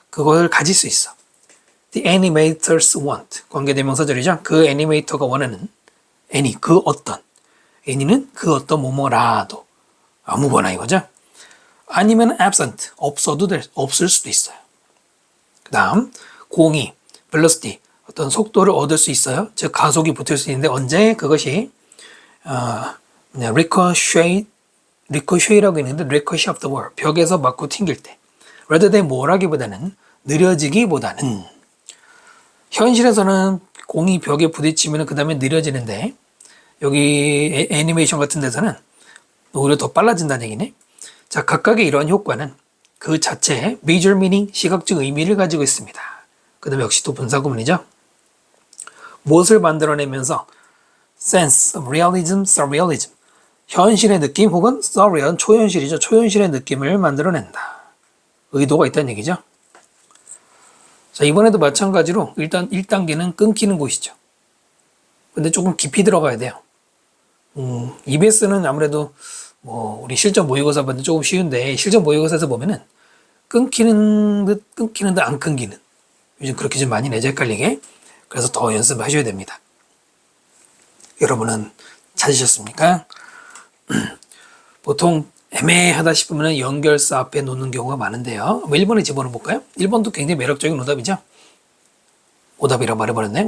그걸 가질 수 있어. The animators want, 관계대명사절이죠. 그 애니메이터가 원하는 any, 그 어떤. any는 그 어떤 뭐뭐라도. 아무거나 이거죠. 아니면 absent, 없을 수도 있어요. 그 다음, 공이, velocity, 어떤 속도를 얻을 수 있어요. 즉 가속이 붙을 수 있는데 언제 그것이 리코쉐이라고 있는데 ricochet of the wall, 벽에서 맞고 튕길 때 rather than 뭐라기보다는 느려지기보다는 현실에서는 공이 벽에 부딪히면 그 다음에 느려지는데 여기 애니메이션 같은 데서는 오히려 더 빨라진다는 얘기네. 자, 각각의 이러한 효과는 그 자체의 major meaning, 시각적 의미를 가지고 있습니다. 그 다음에 역시 또 분사구문이죠. 무엇을 만들어내면서 sense of realism, surrealism, 현실의 느낌 혹은 surreal, 초현실이죠. 초현실의 느낌을 만들어낸다. 의도가 있다는 얘기죠. 자, 이번에도 마찬가지로 일단 1단계는 끊기는 곳이죠. 근데 조금 깊이 들어가야 돼요. EBS는 아무래도 뭐 우리 실전 모의고사 받는 조금 쉬운데 실전 모의고사에서 보면은 끊기는 듯 안 끊기는, 요즘 그렇게 좀 많이 내죠, 헷갈리게. 그래서 더 연습하셔야 됩니다. 여러분은 찾으셨습니까? 보통 애매하다 싶으면 연결사 앞에 놓는 경우가 많은데요. 1번에 집어넣어 볼까요? 1번도 굉장히 매력적인 오답이죠. 오답이라고 말해버렸네.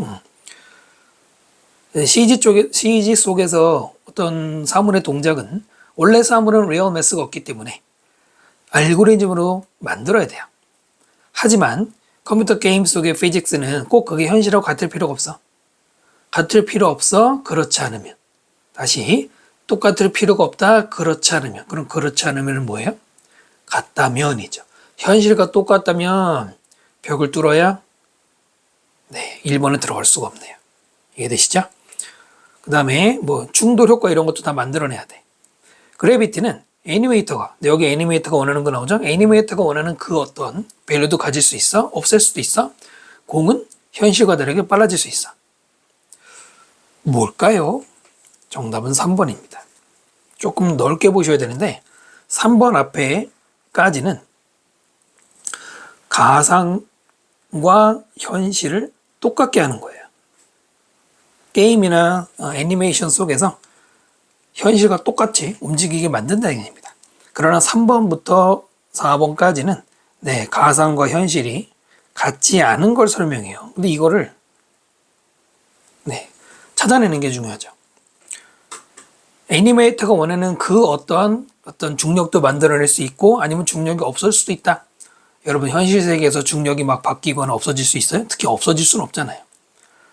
CG 속에서 어떤 사물의 동작은 원래 사물은 리얼 매스가 없기 때문에 알고리즘으로 만들어야 돼요. 하지만 컴퓨터 게임 속의 피직스는 꼭 그게 현실하고 같을 필요가 없어. 같을 필요 없어. 그렇지 않으면. 다시 똑같을 필요가 없다. 그렇지 않으면. 그럼 그렇지 않으면 뭐예요? 같다면이죠. 현실과 똑같다면 벽을 뚫어야 1번은 들어갈 수가 없네요. 이해되시죠? 그 다음에 뭐 충돌 효과 이런 것도 다 만들어내야 돼. 그래비티는 애니메이터가, 여기 애니메이터가 원하는 거 나오죠? 애니메이터가 원하는 그 어떤 밸류도 가질 수 있어. 없앨 수도 있어. 공은 현실과 다르게 빨라질 수 있어. 뭘까요? 정답은 3번입니다. 조금 넓게 보셔야 되는데 3번 앞에까지는 가상과 현실을 똑같게 하는 거예요. 게임이나 애니메이션 속에서 현실과 똑같이 움직이게 만든다는 얘기입니다. 그러나 3번부터 4번까지는 가상과 현실이 같지 않은 걸 설명해요. 근데 이거를 찾아내는 게 중요하죠. 애니메이터가 원하는 그 어떤 중력도 만들어낼 수 있고 아니면 중력이 없을 수도 있다. 여러분 현실 세계에서 중력이 막 바뀌거나 없어질 수 있어요? 특히 없어질 수는 없잖아요.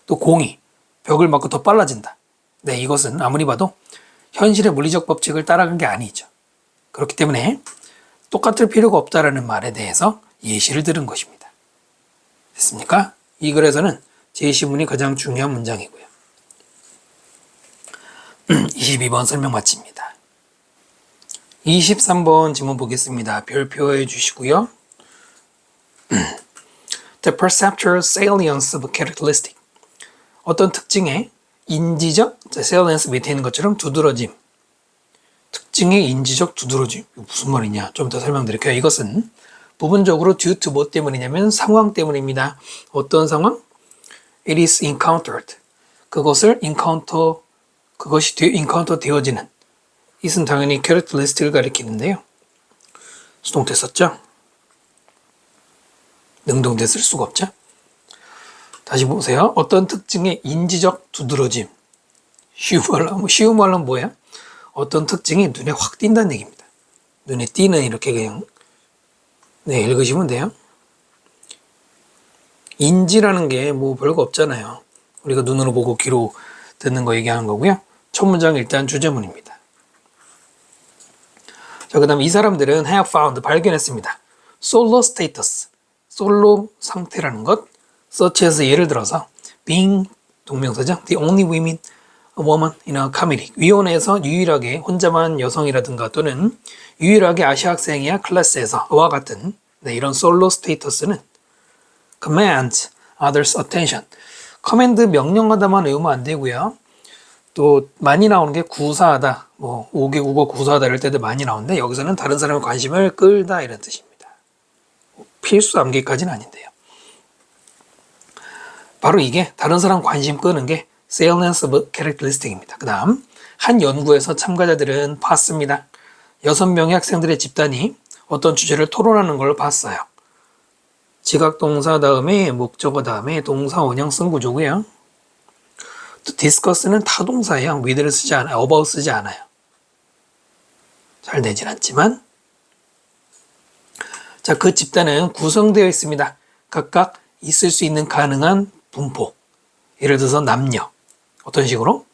또 공이 벽을 맞고 더 빨라진다. 이것은 아무리 봐도 현실의 물리적 법칙을 따라간 게 아니죠. 그렇기 때문에 똑같을 필요가 없다라는 말에 대해서 예시를 들은 것입니다. 됐습니까? 이 글에서는 제시문이 가장 중요한 문장이고요. 22번 설명 마칩니다. 23번 지문 보겠습니다. 별표해 주시고요. The perceptual salience of a characteristic. 어떤 특징의 인지적, salience 밑에 있는 것처럼 두드러짐. 특징의 인지적 두드러짐. 무슨 말이냐? 좀 더 설명드릴게요. 이것은 부분적으로 due to 뭐 때문이냐면 상황 때문입니다. 어떤 상황? It is encountered. 그것을 그것이 encounter 되어지는. it은 당연히 characteristic을 가리키는데요. 수동태 썼죠? 능동태 쓸 수가 없죠? 다시 보세요. 어떤 특징의 인지적 두드러짐. 쉬운 말로 뭐예요? 어떤 특징이 눈에 확 띈다는 얘기입니다. 눈에 띄는 이렇게 그냥 읽으시면 돼요. 인지라는 게 뭐 별거 없잖아요. 우리가 눈으로 보고 귀로 듣는 거 얘기하는 거고요. 첫 문장 일단 주제문입니다. 자, 그 다음에 이 사람들은 have found, 발견했습니다. 솔로 스테이터스, 솔로 상태라는 것. such as 예를 들어서 being 동명사죠. The only women, a woman in a committee. 위원회에서 유일하게 혼자만 여성이라든가 또는 유일하게 아시아 학생이야 클래스에서와 같은 이런 솔로 스테이터스는 command others attention. 커맨드 명령하다만 외우면 안 되고요. 또 많이 나오는 게 구사하다, 뭐 5개 국어 구사하다 이럴 때도 많이 나오는데 여기서는 다른 사람의 관심을 끌다 이런 뜻입니다. 필수 암기까지는 아닌데요. 바로 이게 다른 사람 관심 끄는 게 salience of characteristic입니다. 그 다음 한 연구에서 참가자들은 봤습니다. 6명의 학생들의 집단이 어떤 주제를 토론하는 걸 봤어요. 지각동사 다음에 목적어 다음에 동사 원형 쓴 구조고요. 또 discuss는 타동사예요. with를 쓰지 않아요. about 쓰지 않아요. 잘 되진 않지만 자, 그 집단은 구성되어 있습니다. 각각 있을 수 있는 가능한 분포. 예를 들어서 남녀. 어떤 식으로?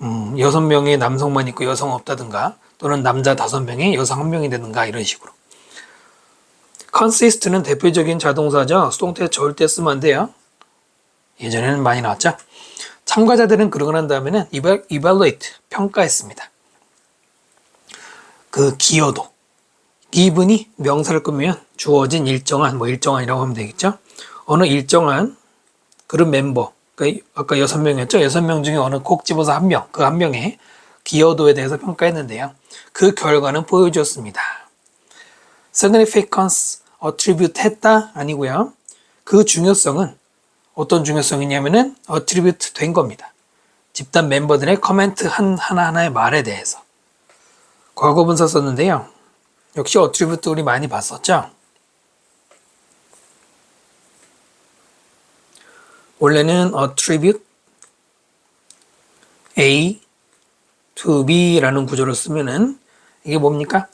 6명의 남성만 있고 여성 없다든가 또는 남자 5명에 여성 1명이 되든가 이런 식으로. consist는 대표적인 자동사죠. 수동태 절대 쓰면 안 돼요. 예전에는 많이 나왔죠. 참가자들은 그러고 난 다음에는 evaluate, 평가했습니다. 그 기여도. given이 명사를 꾸미면 주어진 일정한이라고 하면 되겠죠. 어느 일정한 그룹 멤버, 그러니까 아까 6명이었죠. 6명 중에 어느 콕 집어서 1명, 그 1명의 기여도에 대해서 평가했는데요. 그 결과는 보여주었습니다. significance, attribute 했다? 아니고요. 그 중요성은 어떤 중요성이냐면은 attribute 된 겁니다. 집단 멤버들의 코멘트 하나하나의 말에 대해서. 과거분사 썼는데요. 역시 attribute 우리 많이 봤었죠? 원래는 attribute A to B라는 구조를 쓰면은 이게 뭡니까?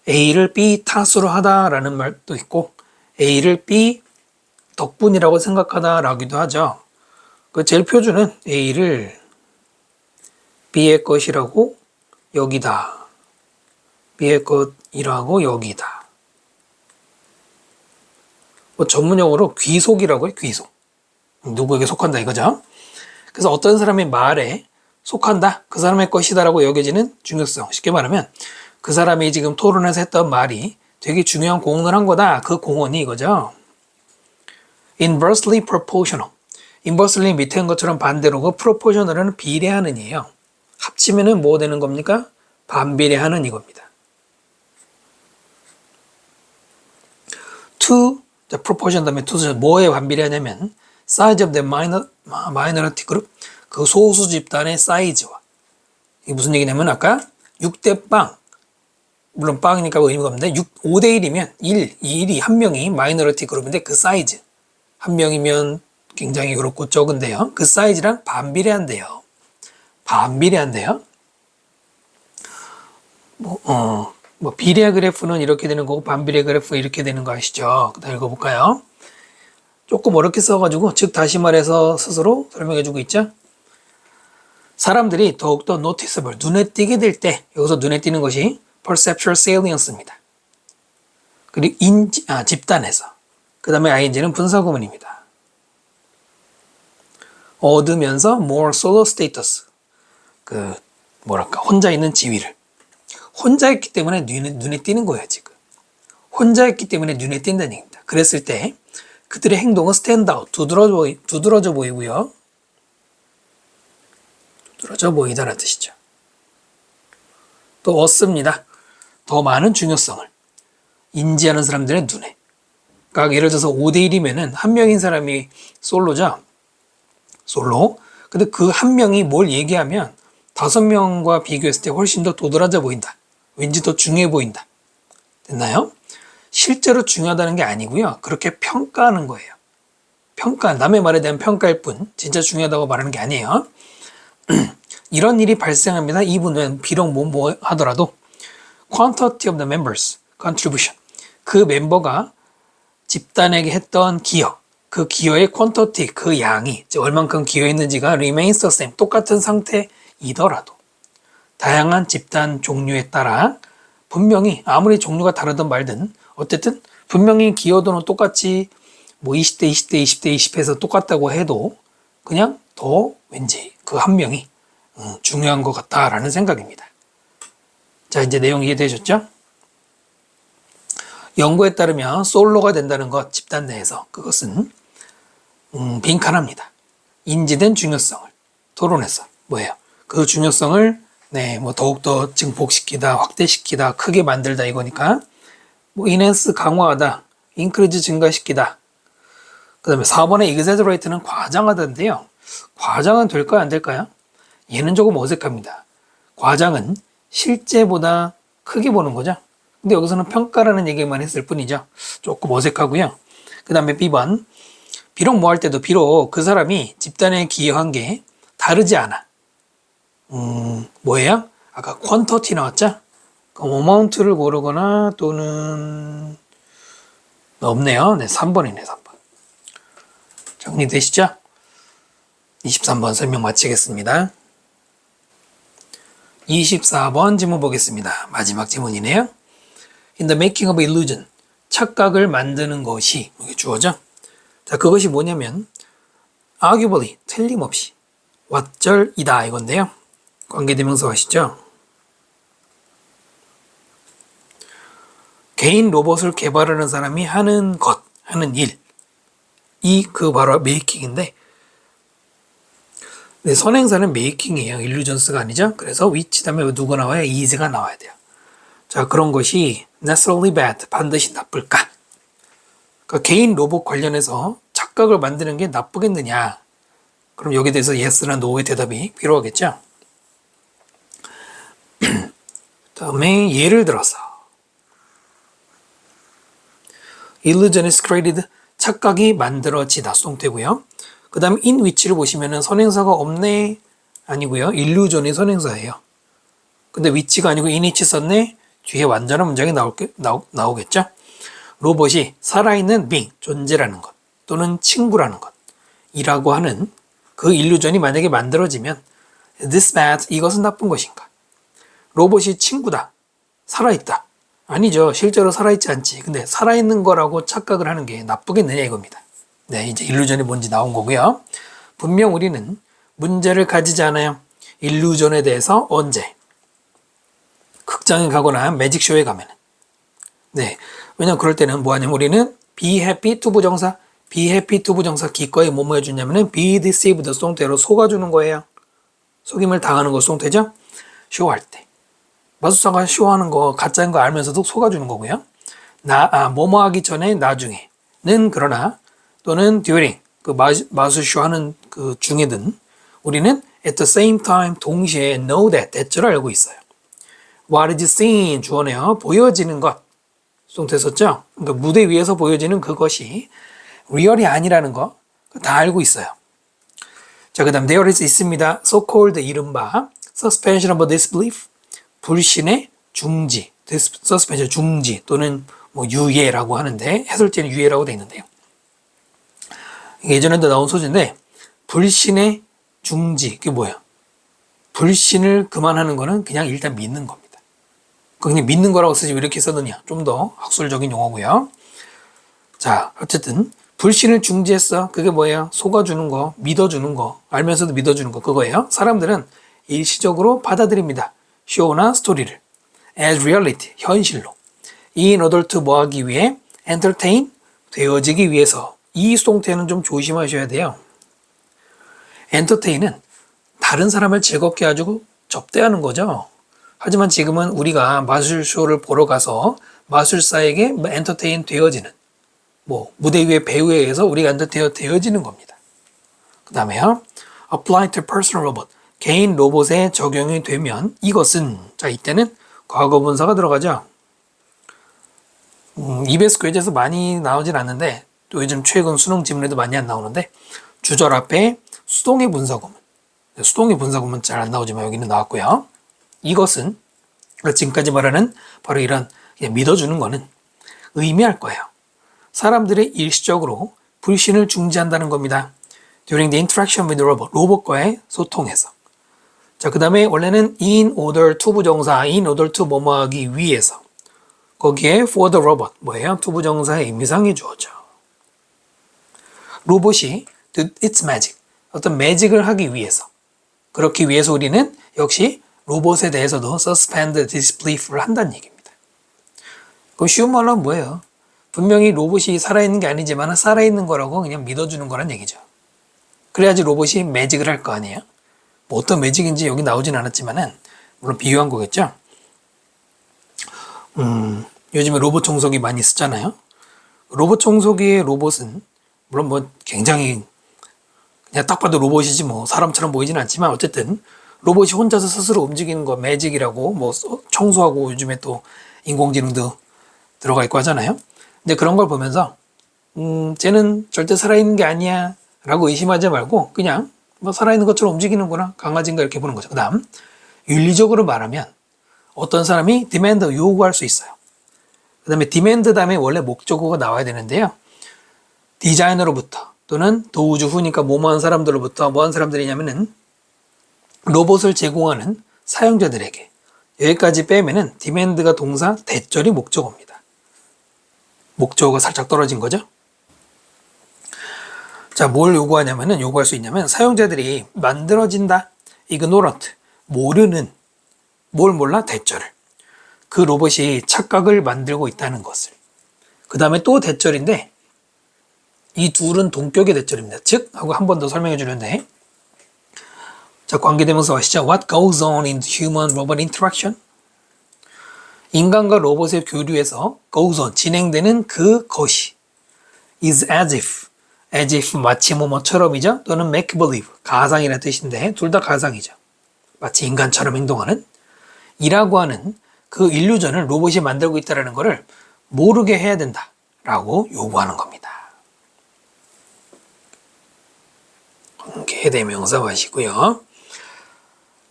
A를 B 탓으로 하다라는 말도 있고 A를 B 덕분이라고 생각하다라기도 하죠. 그 제일 표준은 A를 B의 것이라고 여기다. B의 것이라고 여기다. 뭐 전문용어로 귀속이라고 해요. 귀속. 누구에게 속한다 이거죠. 그래서 어떤 사람의 말에 속한다, 그 사람의 것이다라고 여겨지는 중요성. 쉽게 말하면 그 사람이 지금 토론에서 했던 말이 되게 중요한 공헌을 한 거다. 그 공헌이 이거죠. inversely proportional. inversely 밑에 한 것처럼 반대로 그 proportional은 비례하는이에요. 합치면은 뭐 되는 겁니까? 반비례하는 이겁니다. to, proportion 다음에 to 뭐에 반비례하냐면 size of the minority group, 그 소수 집단의 사이즈와. 이게 무슨 얘기냐면 아까 6대 빵, 물론 빵이니까 의미가 없는데 5대 1이면 1이 한 명이 마이너리티 그룹인데 그 사이즈 한 명이면 굉장히 그렇고 적은데요. 그 사이즈랑 반비례한대요. 반비례한대요. 비례 그래프는 이렇게 되는 거고 반비례 그래프 이렇게 되는 거 아시죠? 그다음 읽어볼까요? 조금 어렵게 써가지고 즉 다시 말해서 스스로 설명해주고 있죠. 사람들이 더욱더 noticeable, 눈에 띄게 될 때, 여기서 눈에 띄는 것이 perceptual salience입니다. 그리고 집단에서. 그 다음에 ing는 분사구문입니다. 얻으면서 more solo status, 혼자 있는 지위를. 혼자 있기 때문에 눈에 띄는 거예요, 지금. 혼자 있기 때문에 눈에 띈다는 얘기입니다. 그랬을 때 그들의 행동은 stand out, 두드러져 보이고요. 두드러져 보이다라는 뜻이죠. 또 얻습니다. 더 많은 중요성을 인지하는 사람들의 눈에. 그러니까 예를 들어서 5대 1이면은 한 명인 사람이 솔로죠. 솔로. 근데 그 한 명이 뭘 얘기하면 5명과 비교했을 때 훨씬 더 도드라져 보인다. 왠지 더 중요해 보인다. 됐나요? 실제로 중요하다는 게 아니고요. 그렇게 평가하는 거예요. 남의 말에 대한 평가일 뿐 진짜 중요하다고 말하는 게 아니에요. 이런 일이 발생합니다. 이분은 비록 뭐 하더라도 quantity of the members contribution, 그 멤버가 집단에게 했던 기여, 그 기여의 quantity, 그 양이 얼만큼 기여했는지가 remains the same, 똑같은 상태이더라도 다양한 집단 종류에 따라 분명히 아무리 종류가 다르든 말든 어쨌든 분명히 기여도는 똑같이 뭐 20대 20대 20대 20해서 똑같다고 해도 그냥 더 왠지 그 한 명이 중요한 것 같다라는 생각입니다. 자, 이제 내용 이해되셨죠? 연구에 따르면 솔로가 된다는 것, 집단 내에서 그것은 빈칸합니다. 인지된 중요성을 토론해서 뭐예요? 그 중요성을 더욱더 증폭시키다, 확대시키다, 크게 만들다 이거니까 enhance 강화하다, increase 증가시키다. 그 다음에 4번의 exaggerate는 과장하다인데요. 과장은 될까요? 안 될까요? 얘는 조금 어색합니다. 과장은 실제보다 크게 보는 거죠. 근데 여기서는 평가라는 얘기만 했을 뿐이죠. 조금 어색하고요. 그 다음에 B번, 비록 뭐 할 때도 비록 그 사람이 집단에 기여한 게 다르지 않아. 뭐예요? 아까 quantity 나왔죠? amount를 고르거나 또는 없네요. 3번이네, 3번. 정리되시죠? 23번 설명 마치겠습니다. 24번 지문 보겠습니다. 마지막 지문이네요. In the making of illusion, 착각을 만드는 것이 이게 주어죠. 자, 그것이 뭐냐면 arguably, 틀림없이 왓절이다 이건데요. 관계대명사 아시죠? 개인 로봇을 개발하는 사람이 하는 것, 하는 일, 그 바로 메이킹인데 선행사는 메이킹이에요. 일루전스가 아니죠. 그래서 which 다음에 누가 나와야 is가 나와야 돼요. 자, 그런 것이 necessarily bad, 반드시 나쁠까? 그러니까 개인 로봇 관련해서 착각을 만드는 게 나쁘겠느냐? 그럼 여기에 대해서 yes나 no의 대답이 필요하겠죠. 다음에 예를 들어서 illusion is created, 착각이 만들어지다 수동태고요. 그 다음 in which를 보시면은 선행사가 없네 아니고요. illusion이 선행사예요. 근데 which가 아니고 in which 썼네. 뒤에 완전한 문장이 나오겠죠. 로봇이 살아있는 being, 존재라는 것 또는 친구라는 것 이라고 하는 그 illusion이 만약에 만들어지면 this bad, 이것은 나쁜 것인가? 로봇이 친구다, 살아있다, 아니죠. 실제로 살아있지 않지. 근데 살아있는 거라고 착각을 하는 게 나쁘겠느냐 이겁니다. 네, 이제 일루전이 뭔지 나온 거고요. 분명 우리는 문제를 가지지 않아요. 일루전에 대해서 언제? 극장에 가거나 매직쇼에 가면. 네, 왜냐면 그럴 때는 뭐 하냐면 우리는 be happy to 부정사, be happy to 부정사 기꺼이 뭐뭐 해주냐면은 be deceived 송태로 속아주는 거예요. 속임을 당하는 거 송태죠? 쇼할 때. 마술사가 쇼하는 거 가짜인 거 알면서도 속아주는 거고요. 뭐뭐 하기 전에 나중에는 그러나 또는 during 그 마술쇼 하는 그 중에든 우리는 at the same time 동시에 know that that줄 알고 있어요. What is seen 주어네요. 보여지는 것 송태 썼죠? 그러니까 무대 위에서 보여지는 그것이 리얼이 아니라는 거 다 알고 있어요. 자, 그 다음 there is 있습니다. so called 이른바 suspension of disbelief 불신의 중지, suspension 중지 또는 뭐 유예라고 하는데 해설제는 유예라고 되어 있는데요. 예전에도 나온 소재인데 불신의 중지 그게 뭐예요? 불신을 그만하는 거는 그냥 일단 믿는 겁니다. 그냥 믿는 거라고 쓰지 왜 이렇게 써느냐? 좀 더 학술적인 용어고요. 자, 어쨌든 불신을 중지했어. 그게 뭐예요? 속아주는 거, 믿어주는 거, 알면서도 믿어주는 거 그거예요. 사람들은 일시적으로 받아들입니다. 쇼나 스토리를 as reality, 현실로 in order to 뭐 하기 위해 entertain, 되어지기 위해서 이 수동태는 좀 조심하셔야 돼요. entertain은 다른 사람을 즐겁게 해주고 접대하는 거죠. 하지만 지금은 우리가 마술쇼를 보러 가서 마술사에게 엔터테인 되어지는 뭐 무대 위의 배우에 의해서 우리가 엔터테인 되어지는 겁니다. 그 다음에요. apply to personal robot. 개인 로봇에 적용이 되면 이것은 자 이때는 과거분사가 들어가죠. EBS 교재에서 많이 나오진 않는데 또 요즘 최근 수능 지문에도 많이 안 나오는데 주절 앞에 수동의 분사구문 수동의 분사구문 잘 안 나오지만 여기는 나왔고요. 이것은 지금까지 말하는 바로 이런 믿어주는 거는 의미할 거예요. 사람들의 일시적으로 불신을 중지한다는 겁니다. During the interaction with the robot, 로봇과의 소통에서. 자, 그 다음에 원래는 in order to 부정사, in order to 뭐뭐 하기 위해서. 거기에 for the robot, 뭐예요? to 부정사의 의미상이 주어져. 로봇이 did its magic, 어떤 매직을 하기 위해서. 그렇기 위해서 우리는 역시 로봇에 대해서도 suspend disbelief를 한다는 얘기입니다. 그럼 쉬운 말로 하면 뭐예요? 분명히 로봇이 살아있는 게 아니지만 살아있는 거라고 그냥 믿어주는 거란 얘기죠. 그래야지 로봇이 매직을 할 거 아니에요? 뭐 어떤 매직인지 여기 나오진 않았지만은 물론 비유한 거겠죠. 요즘에 로봇 청소기 많이 쓰잖아요. 로봇 청소기의 로봇은 물론 뭐 굉장히 그냥 딱 봐도 로봇이지 뭐 사람처럼 보이진 않지만 어쨌든 로봇이 혼자서 스스로 움직이는 거 매직이라고 뭐 청소하고 요즘에 또 인공지능도 들어가 있고 하잖아요. 근데 그런 걸 보면서 쟤는 절대 살아있는 게 아니야 라고 의심하지 말고 그냥 뭐 살아있는 것처럼 움직이는구나 강아지인가 이렇게 보는 거죠. 그 다음 윤리적으로 말하면 어떤 사람이 demand 요구할 수 있어요. 그 다음에 demand 다음에 원래 목적어가 나와야 되는데요. 디자이너로부터 또는 도우주 후니까 뭐뭐한 사람들로부터 뭐한 사람들이냐면은 로봇을 제공하는 사용자들에게 여기까지 빼면은 demand가 동사 대절이 목적어입니다. 목적어가 살짝 떨어진 거죠. 자, 뭘 요구하냐면은 요구할 수 있냐면 사용자들이 만들어진다, ignorant, 모르는, 뭘 몰라 대절을 그 로봇이 착각을 만들고 있다는 것을. 그 다음에 또 대절인데 이 둘은 동격의 대절입니다. 즉 하고 한 번 더 설명해 주는데 자, 관계대명사 아시죠? What goes on in human-robot interaction? 인간과 로봇의 교류에서 goes on, 진행되는 그것이 is as if 마치 뭐뭐처럼이죠? 또는 make believe, 가상이라는 뜻인데 둘 다 가상이죠. 마치 인간처럼 행동하는 이라고 하는 그 일루전을 로봇이 만들고 있다는 것을 모르게 해야 된다라고 요구하는 겁니다. 관계대명사 마시고요.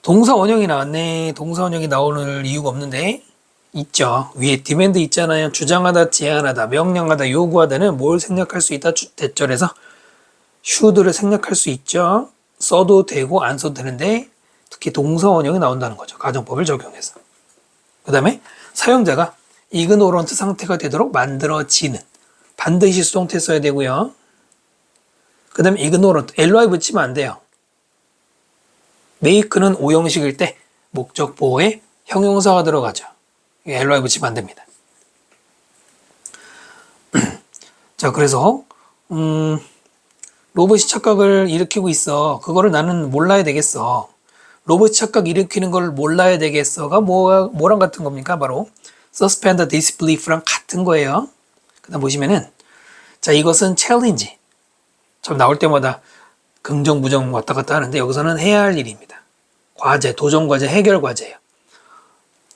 동사 원형이 나왔네. 동사 원형이 나오는 이유가 없는데 있죠. 위에 demand 있잖아요. 주장하다, 제안하다, 명령하다, 요구하다는 뭘 생략할 수 있다. 대절에서 should를 생략할 수 있죠. 써도 되고 안 써도 되는데 특히 동사 원형이 나온다는 거죠. 가정법을 적용해서. 그 다음에 사용자가 이그노런트 상태가 되도록 만들어지는. 반드시 수동태 써야 되고요. 그 다음에 ignorant, ly 붙이면 안 돼요. make는 오형식일 때 목적 보호에 형용사가 들어가죠. ly 붙이면 안 됩니다. 자, 그래서 로봇이 착각을 일으키고 있어. 그거를 나는 몰라야 되겠어. 로봇이 착각 일으키는 걸 몰라야 되겠어가 뭐랑 같은 겁니까? 바로 suspend disbelief랑 같은 거예요. 그 다음 보시면은 자, 이것은 챌린지. 참 나올 때마다 긍정, 부정 왔다 갔다 하는데 여기서는 해야 할 일입니다. 과제, 도전 과제, 해결 과제예요.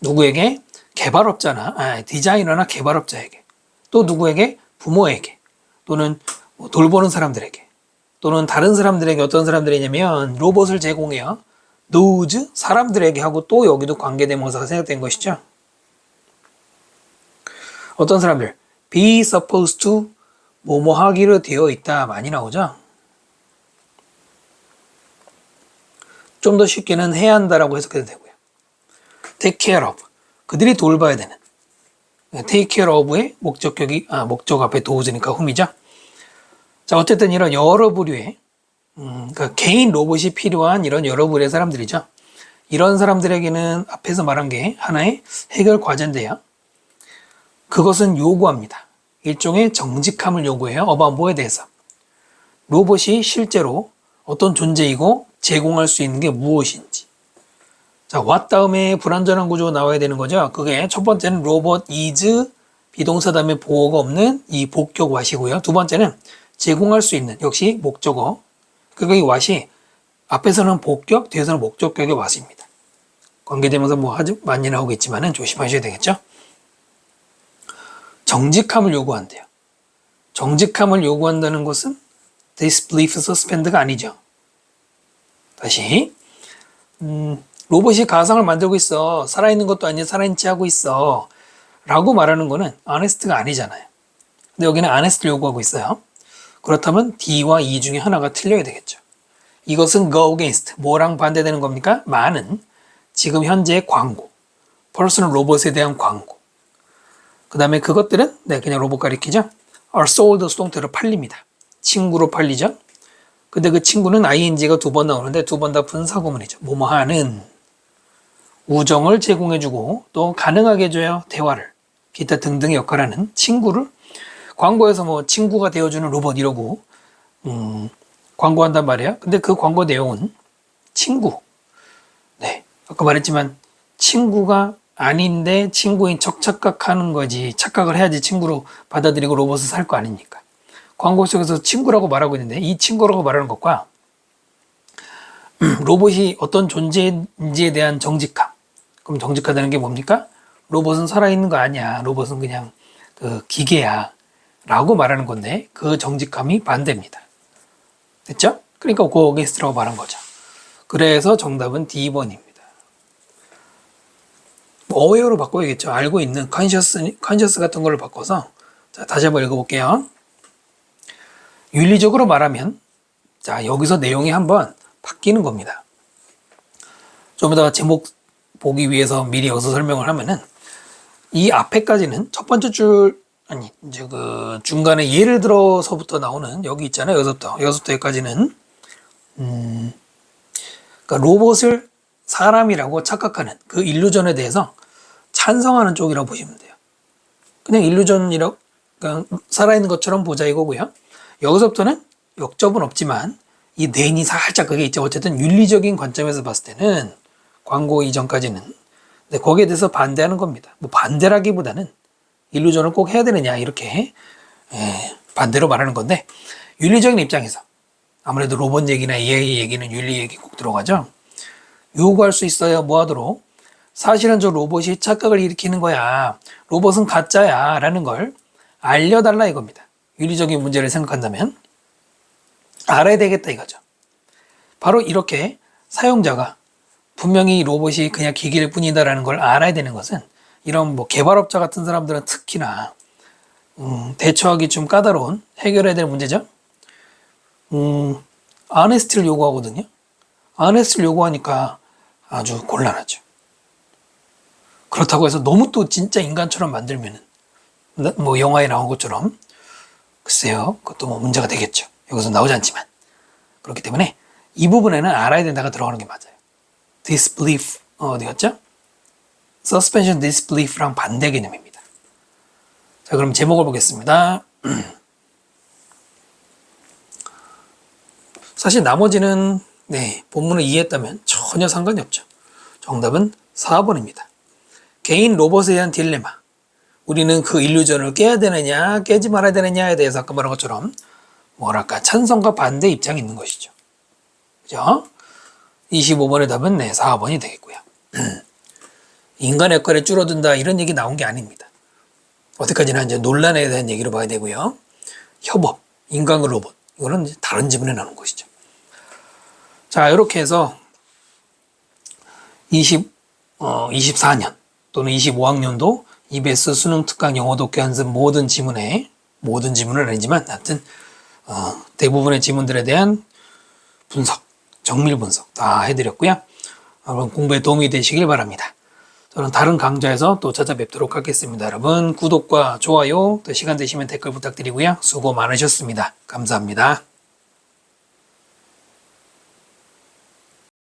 누구에게? 개발업자나, 디자이너나 개발업자에게. 또 누구에게? 부모에게. 또는 돌보는 사람들에게. 또는 다른 사람들에게 어떤 사람들이냐면 로봇을 제공해요. those 사람들에게 하고 또 여기도 관계대명사가 생략된 것이죠. 어떤 사람들? be supposed to 뭐뭐 하기로 되어 있다 많이 나오죠. 좀 더 쉽게는 해야 한다라고 해석해도 되고요. take care of 그들이 돌봐야 되는 take care of의 목적격이 목적 앞에 does니까 whom이죠. 자, 어쨌든 이런 여러 부류의 그러니까 개인 로봇이 필요한 이런 여러 부류의 사람들이죠. 이런 사람들에게는 앞에서 말한 게 하나의 해결 과제인데요. 그것은 요구합니다. 일종의 정직함을 요구해요. 어바웃뭐에 대해서. 로봇이 실제로 어떤 존재이고 제공할 수 있는 게 무엇인지. 자, what 다음에 불완전한 구조가 나와야 되는 거죠. 그게 첫 번째는 로봇 is 비동사 다음에 보어가 없는 이 복격 what이고요. 두 번째는 제공할 수 있는 역시 목적어. 그러니까 이 what이 앞에서는 복격, 뒤에서는 목적격의 what입니다. 관계대명사 뭐 아주 많이 나오겠지만은 조심하셔야 되겠죠. 정직함을 요구한대요. 정직함을 요구한다는 것은 disbelief suspend가 아니죠. 다시 로봇이 가상을 만들고 있어. 살아있는 것도 아니고 살아있지 하고 있어. 라고 말하는 거는 honest가 아니잖아요. 근데 여기는 honest를 요구하고 있어요. 그렇다면 D와 E 중에 하나가 틀려야 되겠죠. 이것은 go against, 뭐랑 반대되는 겁니까? 많은, 지금 현재의 광고, 퍼스널 로봇에 대한 광고. 그 다음에 그것들은 그냥 로봇 가리키죠. are sold 수동태로 팔립니다. 친구로 팔리죠. 근데 그 친구는 ing가 두 번 나오는데 두 번 다 분사구문이죠. 뭐뭐 하는 우정을 제공해주고 또 가능하게 해줘요. 대화를 기타 등등의 역할을 하는 친구를 광고에서 뭐 친구가 되어주는 로봇 이러고 광고한단 말이에요. 근데 그 광고 내용은 친구. 네, 아까 말했지만 친구가 아닌데 친구인 척 착각하는 거지. 착각을 해야지 친구로 받아들이고 로봇을 살 거 아닙니까? 광고 속에서 친구라고 말하고 있는데 이 친구라고 말하는 것과 로봇이 어떤 존재인지에 대한 정직함. 그럼 정직하다는 게 뭡니까? 로봇은 살아있는 거 아니야. 로봇은 그냥 그 기계야. 라고 말하는 건데 그 정직함이 반대입니다. 됐죠? 그러니까 go against라고 말한 거죠. 그래서 정답은 D번입니다. 어웨어로 바꿔야겠죠. 알고 있는 conscious 같은 걸로 바꿔서 자, 다시 한번 읽어볼게요. 윤리적으로 말하면 자, 여기서 내용이 한번 바뀌는 겁니다. 좀 더 제목 보기 위해서 미리 여기서 설명을 하면은 이 앞에까지는 첫 번째 줄 이제 그 중간에 예를 들어서부터 나오는 여기 있잖아요. 여기서부터 여기까지는 그러니까 로봇을 사람이라고 착각하는 그 일루전에 대해서 찬성하는 쪽이라고 보시면 돼요. 그냥 일루전이라고 그러니까 살아있는 것처럼 보자 이거고요. 여기서부터는 역접은 없지만 이 뇌니 살짝 그게 있죠. 어쨌든 윤리적인 관점에서 봤을 때는 광고 이전까지는 근데 거기에 대해서 반대하는 겁니다. 뭐 반대라기보다는 일루전을 꼭 해야 되느냐 이렇게 반대로 말하는 건데 윤리적인 입장에서 아무래도 로봇 얘기나 AI 얘기는 윤리 얘기 꼭 들어가죠. 요구할 수 있어요. 뭐 하도록? 사실은 저 로봇이 착각을 일으키는 거야. 로봇은 가짜야 라는 걸 알려달라 이겁니다. 윤리적인 문제를 생각한다면 알아야 되겠다 이거죠. 바로 이렇게 사용자가 분명히 로봇이 그냥 기계일 뿐이다라는 걸 알아야 되는 것은 이런 뭐 개발업자 같은 사람들은 특히나 대처하기 좀 까다로운 해결해야 될 문제죠. 아네스티를 요구하거든요. 아네스티를 요구하니까 아주 곤란하죠. 그렇다고 해서 너무 또 진짜 인간처럼 만들면은 뭐 영화에 나온 것처럼 글쎄요, 그것도 뭐 문제가 되겠죠. 여기서 나오지 않지만. 그렇기 때문에 이 부분에는 알아야 된다가 들어가는 게 맞아요. disbelief 어디였죠? suspension disbelief랑 반대 개념입니다. 자, 그럼 제목을 보겠습니다. 사실 나머지는 본문을 이해했다면 전혀 상관이 없죠. 정답은 4번입니다. 개인 로봇에 대한 딜레마. 우리는 그 일루전을 깨야 되느냐 깨지 말아야 되느냐에 대해서 아까 말한 것처럼 뭐랄까 찬성과 반대 입장이 있는 것이죠. 그죠? 25번의 답은 4번이 되겠고요. 인간의 역할이 줄어든다 이런 얘기 나온 게 아닙니다. 어디까지나 이제 논란에 대한 얘기로 봐야 되고요. 협업, 인간과 로봇 이거는 이제 다른 지문에 나오는 것이죠. 자, 이렇게 해서 24년 또는 25학년도 EBS 수능 특강 영어 독해 연습 모든 지문은 아니지만 하여튼 대부분의 지문들에 대한 분석, 정밀 분석 다 해드렸고요. 여러분 공부에 도움이 되시길 바랍니다. 저는 다른 강좌에서 또 찾아뵙도록 하겠습니다. 여러분 구독과 좋아요, 또 시간 되시면 댓글 부탁드리고요. 수고 많으셨습니다. 감사합니다.